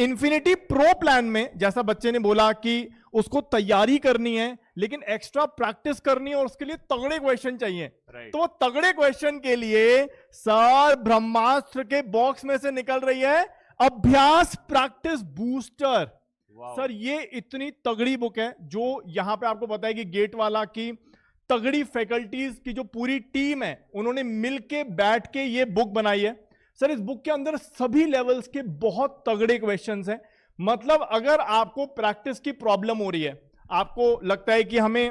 Infinity pro plan में जैसा बच्चे ने बोला कि उसको तैयारी करनी है लेकिन एक्स्ट्रा प्रैक्टिस करनी है और उसके लिए तगड़े क्वेश्चन चाहिए। तो वो तगड़े क्वेश्चन के लिए सर ब्रह्मास्त्र के बॉक्स में से निकल रही है अभ्यास प्रैक्टिस बूस्टर। सर ये इतनी तगड़ी बुक है जो यहां पे आपको पता है कि गेट वाला की तगड़ी फैकल्टीज की जो पूरी टीम है उन्होंने मिलके बैठ के ये बुक बनाई है। सर इस बुक के अंदर सभी लेवल्स के बहुत तगड़े क्वेश्चंस हैं। मतलब अगर आपको प्रैक्टिस की प्रॉब्लम हो रही है, आपको लगता है कि हमें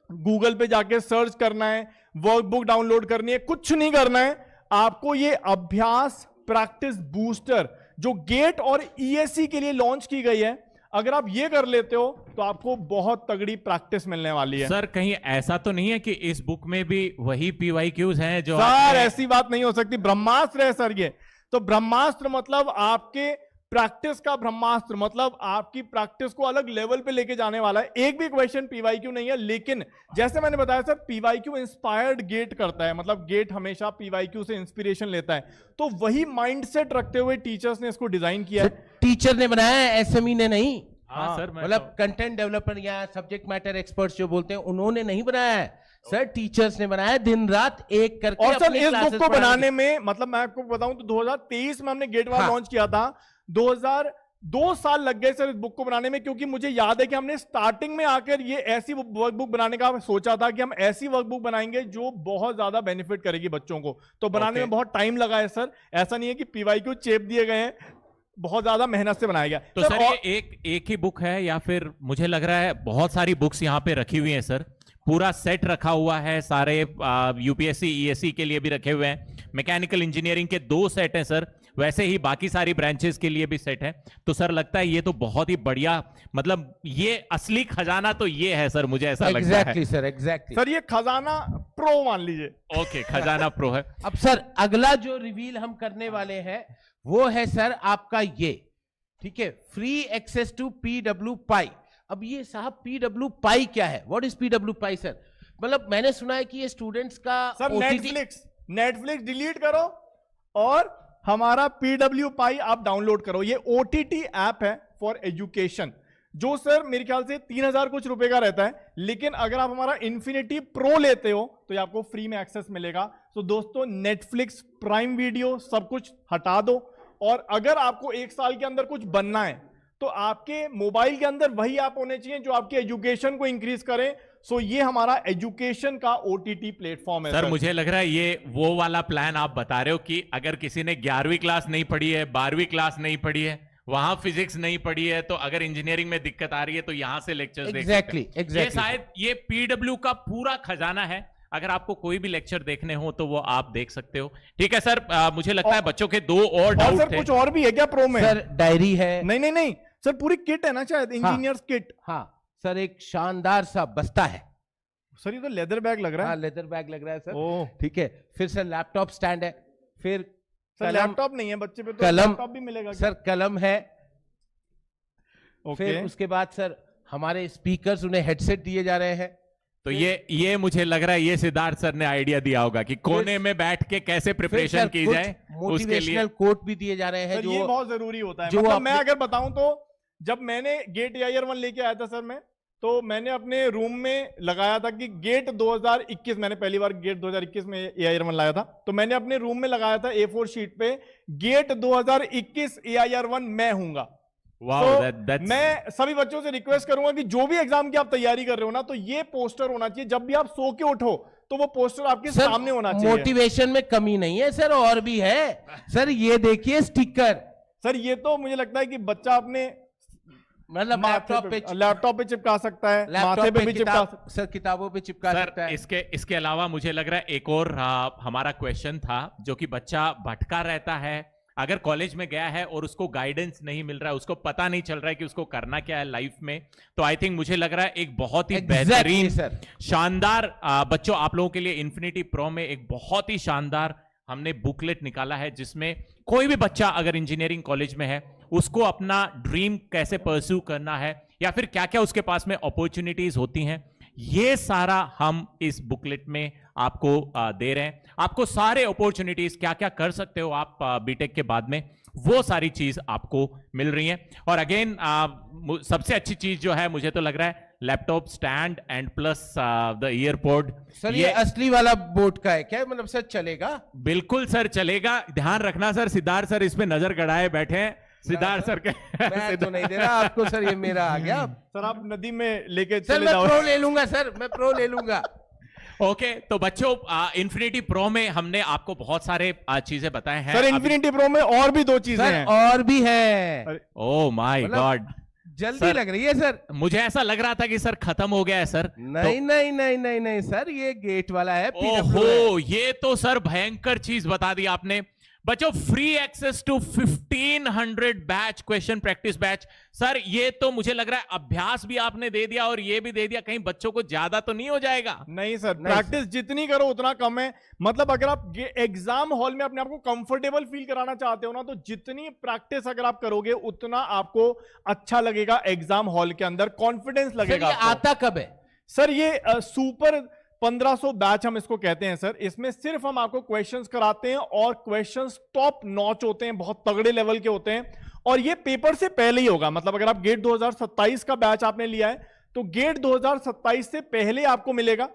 गूगल पे जाके सर्च करना है, वर्कबुक डाउनलोड करनी है, कुछ नहीं करना है, आपको ये अभ्यास प्रैक्टिस बूस्टर जो गेट और ईएससी के लिए लॉन्च की गई है, अगर आप ये कर लेते हो तो आपको बहुत तगड़ी प्रैक्टिस मिलने वाली है। सर कहीं ऐसा तो नहीं है कि इस बुक में भी वही पीवाईक्यूज हैं जो सर ऐसी बात नहीं हो सकती, ब्रह्मास्त्र है सर ये। तो ब्रह्मास्त्र मतलब आपके प्रैक्टिस का ब्रह्मास्त्र, मतलब आपकी प्रैक्टिस को अलग लेवल पे लेके जाने वाला है। एक भी क्वेश्चन पीवाईक्यू नहीं है, लेकिन जैसे मैंने बताया सर पीवाईक्यू इंस्पायर्ड गेट करता है, मतलब गेट हमेशा पीवाईक्यू से इंस्पिरेशन लेता है। तो वही माइंडसेट रखते हुए टीचर्स ने इसको डिजाइन किया है। टीचर ने बनाया है, एसएमई ने नहीं। हाँ सर, मतलब कंटेंट डेवलपर या सब्जेक्ट मैटर एक्सपर्ट्स जो बोलते हैं उन्होंने नहीं बनाया है सर, टीचर्स ने बनाया दिन रात एक करके। और सर इस बुक को बनाने में, मतलब मैं आपको बताऊं तो 2023 में हमने गेट वाला लॉन्च किया था, 2002 साल लग गए सर इस बुक को बनाने में, क्योंकि मुझे याद है कि हमने स्टार्टिंग में आकर ये ऐसी वर्कबुक बनाने का सोचा था कि हम ऐसी वर्कबुक बनाएंगे जो बहुत ज्यादा बेनिफिट करेगी बच्चों को। तो बनाने में बहुत टाइम लगा है सर, ऐसा नहीं है कि पीवाईक्यू चेप दिए गए हैं, बहुत ज्यादा मेहनत से बनाया गया। तो सर ये एक ही बुक है या फिर मुझे लग रहा है बहुत सारी बुक्स यहाँ पे रखी हुई हैं सर, पूरा सेट रखा हुआ है, सारे यूपीएससी ईएससी के लिए भी रखे हुए हैं, मैकेनिकल इंजीनियरिंग के 2 सेट हैं सर, वैसे ही बाकी सारी ब्रांचेस के लिए भी सेट है। तो सर लगता है ये तो बहुत ही बढ़िया, मतलब ये असली खजाना तो ये है सर, मुझे ऐसा लगता है। सर एग्जैक्टली सर ये खजाना प्रो मान लीजिए। ओके खजाना प्रो है। अब सर अगला जो रिवील हम करने वाले हैं वो है सर आपका ये, ठीक है, free access to PW pi. अब ये साहब पीडब्ल्यू पाई क्या है, what is PW pi sir? मतलब मैंने सुना है कि ये स्टूडेंट्स का सर नेटफ्लिक्स डिलीट करो और हमारा पीडब्ल्यू पाई आप डाउनलोड करो। ये ओटीटी ऐप है फॉर एजुकेशन, जो सर मेरे ख्याल से 3000 कुछ रुपए का रहता है, लेकिन अगर आप हमारा इन्फिनिटी प्रो लेते हो तो ये आपको फ्री में एक्सेस मिलेगा। तो दोस्तों नेटफ्लिक्स, प्राइम वीडियो सब कुछ हटा दो, और अगर आपको 1 साल के अंदर कुछ बनना है तो आपके मोबाइल के अंदर वही ऐप होने चाहिए जो आपके एजुकेशन को इंक्रीज करें। सो ये हमारा एजुकेशन का ओटीटी प्लेटफॉर्म है सर। मुझे लग रहा है ये वो वाला प्लान आप बता रहे हो कि अगर किसी ने 11वीं क्लास नहीं पढ़ी है, 12वीं क्लास नहीं पढ़ी है, वहां फिजिक्स नहीं पढ़ी है, तो अगर इंजीनियरिंग में दिक्कत आ रही है तो यहां से लेक्चर्स देख सकते हैं। ये शायद ये पीडब्ल्यू का पूरा खजाना है, अगर आपको कोई भी लेक्चर देखने हो तो वो आप देख सकते हो। ठीक है सर, मुझे लगता है बच्चों के 2 और डाउट सर कुछ और भी है क्या प्रो में? सर डायरी है। नहीं सर पूरी किट है ना शायद, इंजीनियर्स किट। हाँ सर, एक शानदार सा बस्ता है सर, ये तो लेदर बैग लग रहा है। हाँ लेदर बैग लग रहा है सर, ठीक है। फिर सर लैपटॉप स्टैंड है, फिर सर लैपटॉप नहीं है बच्चे पे तो कलम, लैपटॉप भी मिलेगा सर कलम है। फिर उसके बाद सर हमारे स्पीकर्स, उन्हें हेडसेट दिए जा रहे हैं। तो ये मुझे लग रहा है ये सिद्धार्थ सर ने आइडिया दिया होगा कि कोने में बैठ के कैसे प्रिपरेशन की जाए, उसके लिए कोट भी दिए जा रहे हैं। सर ये बहुत जरूरी होता है। जो मतलब मैं अगर बताऊं तो जब मैंने गेट AIR 1 लेके आया था सर मैं, तो मैंने अपने रूम में लगाया था कि गेट 2021, मैंने पहली बार गेट 2021 में AIR 1 लाया था, तो मैंने अपने रूम में लगाया था A4 शीट पे गेट 2021 AIR 1 मैं हूंगा। मैं सभी बच्चों से रिक्वेस्ट करूंगा कि जो भी एग्जाम की आप तैयारी कर रहे हो ना, तो ये पोस्टर होना चाहिए, जब भी आप सो के उठो तो वो पोस्टर आपके सामने होना चाहिए। मोटिवेशन में कमी नहीं है सर, और भी है सर। ये देखिए स्टिकर सर, ये तो मुझे लगता है कि बच्चा अपने मतलब लैपटॉप पे चिपका सकता है, माथे पे भी चिपका सकता है सर, किताबों पे चिपका सकता है। इसके अलावा मुझे लग रहा है एक और हमारा क्वेश्चन था, जो कि बच्चा भटका रहता है, अगर कॉलेज में गया है और उसको गाइडेंस नहीं मिल रहा है, उसको पता नहीं चल रहा है कि उसको करना क्या है लाइफ में, तो आई थिंक मुझे लग रहा है एक बहुत ही बेहतरीन शानदार बच्चों आप लोगों के लिए इन्फिनिटी प्रो में एक बहुत ही शानदार हमने बुकलेट निकाला है, जिसमें कोई भी बच्चा अगर इंजीनियरिंग कॉलेज में है उसको अपना ड्रीम कैसे परस्यू करना है, या फिर क्या क्या उसके पास में अपॉर्चुनिटीज होती हैं, ये सारा हम इस बुकलेट में आपको दे रहे हैं। आपको सारे अपॉर्चुनिटीज क्या क्या कर सकते हो आप बीटेक के बाद में, वो सारी चीज आपको मिल रही है। और अगेन सबसे अच्छी चीज जो है मुझे तो लग रहा है laptop stand and plus the earpod. Sir ये असली वाला बोट का है क्या, मतलब सर चलेगा? बिल्कुल सर चलेगा, ध्यान रखना सर, सिद्धार्थ सर इस पे नजर गड़ाए बैठे हैं। सिद्धार्थ सर के मैं तो नहीं दे रहा आपको सर, ये मेरा आ गया। सर आप नदी में लेके सर चले मैं जाओ। प्रो ले लूंगा सर, मैं प्रो ले लूंगा। ओके तो बच्चों इन्फिनिटी प्रो में हमने आपको बहुत सारे चीजें बताए हैं। सर इन्फिनिटी प्रो में और भी 2 चीजें सर हैं। और भी है। ओह माय मतलब गॉड, जल्दी सर, लग रही है सर। मुझे ऐसा लग रहा था कि सर खत्म हो गया है सर। नहीं नहीं नहीं नहीं नहीं सर, ये गेट वाला है, PW है। ओहो, ये तो सर भयंकर चीज बता दी आपने। बच्चों free access to 1500 batch, question practice batch. Sir ये तो मुझे लग रहा है अभ्यास भी आपने दे दिया और ये भी दे दिया, कहीं बच्चों को ज्यादा तो नहीं हो जाएगा? नहीं सर, नहीं प्रैक्टिस जितनी करो उतना कम है। मतलब अगर आप एग्जाम हॉल में अपने आप को कंफर्टेबल फील कराना चाहते हो ना, तो जितनी प्रैक्टिस अगर आप करोगे उतना आपको अच्छा लगेगा एग्जाम हॉल के अंदर, कॉन्फिडेंस सर लगेगा ये आपको। आता कब है? सर ये सुपर 1500 बैच हम इसको कहते हैं सर। इसमें सिर्फ हम आपको क्वेश्चंस कराते हैं और क्वेश्चंस टॉप नॉच होते हैं, बहुत तगड़े लेवल के होते हैं। और ये पेपर से पहले ही होगा। मतलब अगर आप गेट 2027 का बैच आपने लिया है तो गेट 2027 से पहले आपको मिलेगा।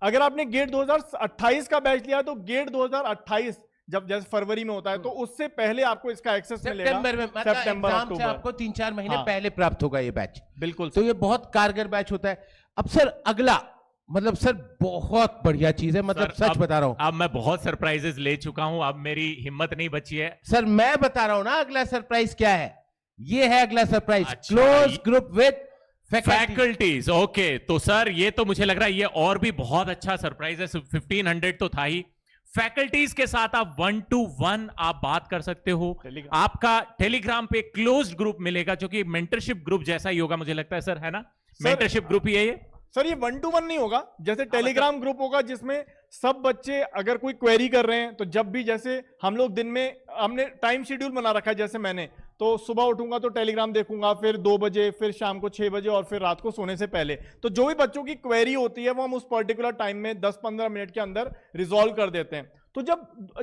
अगर आपने गेट 2028 का बैच लिया है तो गेट 2028 जब जैसे फरवरी में होता है तो उससे पहले आपको इसका एक्सेस मिलेगा। सितंबर में, मतलब सितंबर एग्जाम से अक्टूबर, आपको 3-4 महीने हाँ। पहले प्राप्त होगा ये बैच। बिल्कुल तो ये बहुत कारगर बैच होता है। अब सर अगला, मतलब सर बहुत बढ़िया चीज है, मतलब सर, सच बता रहा हूं। अब मैं बहुत सरप्राइजेस ले चुका हूं, अब मेरी हिम्मत नहीं बची है। सर मैं बता रहा हूं ना अगला सरप्राइज क्या है। ये है अगला सरप्राइज, अच्छा, close group with faculties. Okay तो सर ये तो मुझे लग रहा है ये और भी बहुत अच्छा सरप्राइज है। 1500 तो था ही, फैकल्टीज के साथ आप 1-to-1 आप बात कर सकते हो। आपका टेलीग्राम पे क्लोज्ड ग्रुप मिलेगा जो कि मेंटरशिप ग्रुप जैसा ही होगा मुझे लगता है सर, है ना? मेंटरशिप ग्रुप ही है ये। सर ये 1-to-1 नहीं होगा, जैसे टेलीग्राम ग्रुप होगा जिसमें सब बच्चे अगर कोई क्वेरी कर रहे हैं तो जब भी, जैसे हम लोग दिन में हमने टाइम शेड्यूल बना रखा है, जैसे मैंने तो सुबह उठूंगा तो टेलीग्राम देखूंगा, फिर 2 बजे, फिर शाम को 6 बजे और फिर रात को सोने से पहले। तो जो भी बच्चों की क्वेरी होती है वो हम उस पर्टिकुलर टाइम में 10-15 मिनट के अंदर रिजॉल्व कर देते हैं। तो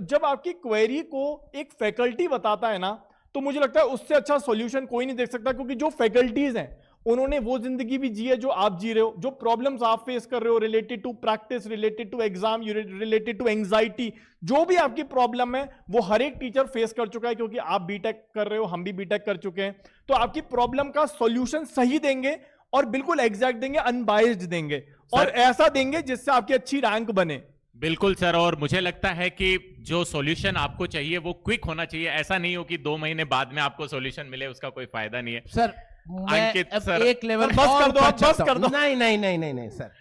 जब आपकी क्वेरी को एक फैकल्टी बताता है ना, तो मुझे लगता है उससे अच्छा सॉल्यूशन कोई नहीं देख सकता। क्योंकि जो फैकल्टीज हैं उन्होंने वो जिंदगी भी जी है जो आप जी रहे हो। जो प्रॉब्लम्स आप फेस कर रहे हो related to practice, related to exam, related to anxiety, जो भी आपकी प्रॉब्लम है वो हर एक टीचर फेस कर चुका है। क्योंकि आप बीटेक कर रहे हो, हम भी बीटेक कर चुके हैं। तो आपकी प्रॉब्लम का सॉल्यूशन सही देंगे और बिल्कुल एग्जैक्ट देंगे, अनबायस्ड देंगे और ऐसा देंगे जिससे आपकी अच्छी रैंक बने। बिल्कुल सर, और मुझे लगता है कि जो सॉल्यूशन आपको चाहिए वो क्विक होना चाहिए। ऐसा नहीं हो कि 2 महीने बाद में आपको सॉल्यूशन मिले, उसका कोई फायदा नहीं है। सर मैं अंकित अब सर, एक लेवल बस और कर दो, आप बढ़ बस सकता कर हूं। दो। नहीं नहीं नहीं नहीं नहीं सर,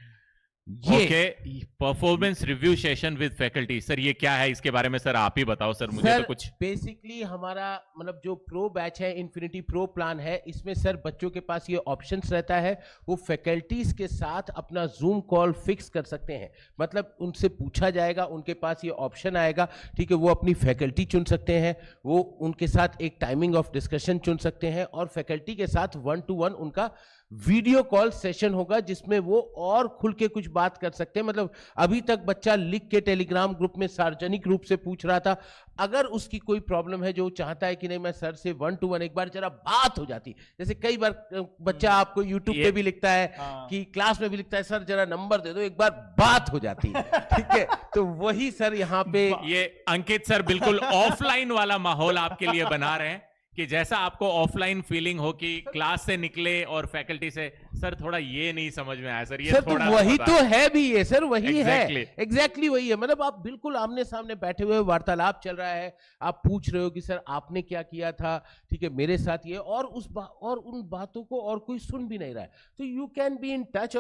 ये okay performance review session with faculty, sir ये क्या है? इसके बारे में सर आप ही बताओ सर, मुझे तो कुछ। बेसिकली हमारा मतलब जो प्रो बैच है, इन्फिनिटी प्रो प्लान है, इसमें सर बच्चों के पास ये ऑप्शंस रहता है, वो फैकल्टीज के साथ अपना जूम कॉल फिक्स कर सकते हैं। मतलब उनसे पूछा जाएगा, उनके पास ये ऑप्शन आएगा, ठीक है, वो अपनी फैकल्टी चुन सकते हैं, वो उनके साथ एक टाइमिंग ऑफ डिस्कशन चुन सकते हैं और फैकल्टी के साथ 1-to-1 उनका वीडियो कॉल सेशन होगा जिसमें वो और खुल के कुछ बात कर सकते हैं। मतलब अभी तक बच्चा लिख के टेलीग्राम ग्रुप में सार्वजनिक रूप से पूछ रहा था, अगर उसकी कोई प्रॉब्लम है जो चाहता है कि नहीं मैं सर से 1-to-1 एक बार जरा बात हो जाती, जैसे कई बार बच्चा आपको यूट्यूब पे भी लिखता है कि क्लास में भी लिखता है, सर जरा नंबर दे दो, एक बार बात हो जाती है, ठीक है। तो वही सर यहाँ पे ये अंकित सर बिल्कुल ऑफलाइन वाला माहौल आपके लिए बना रहे हैं कि जैसा आपको ऑफलाइन फीलिंग हो कि क्लास से निकले और फैकल्टी से सर थोड़ा ये नहीं समझ में आया सर, ये सर थोड़ा तो वही बता। तो है भी ये सर, वही Exactly. है एग्जैक्टली वही है। मतलब आप बिल्कुल आमने सामने बैठे हुए, वार्तालाप चल रहा है, आप पूछ रहे हो कि सर आपने क्या किया था, ठीक है, मेरे साथ ये, और उन बातों को और कोई सुन भी नहीं रहा है, तो you can be in touch.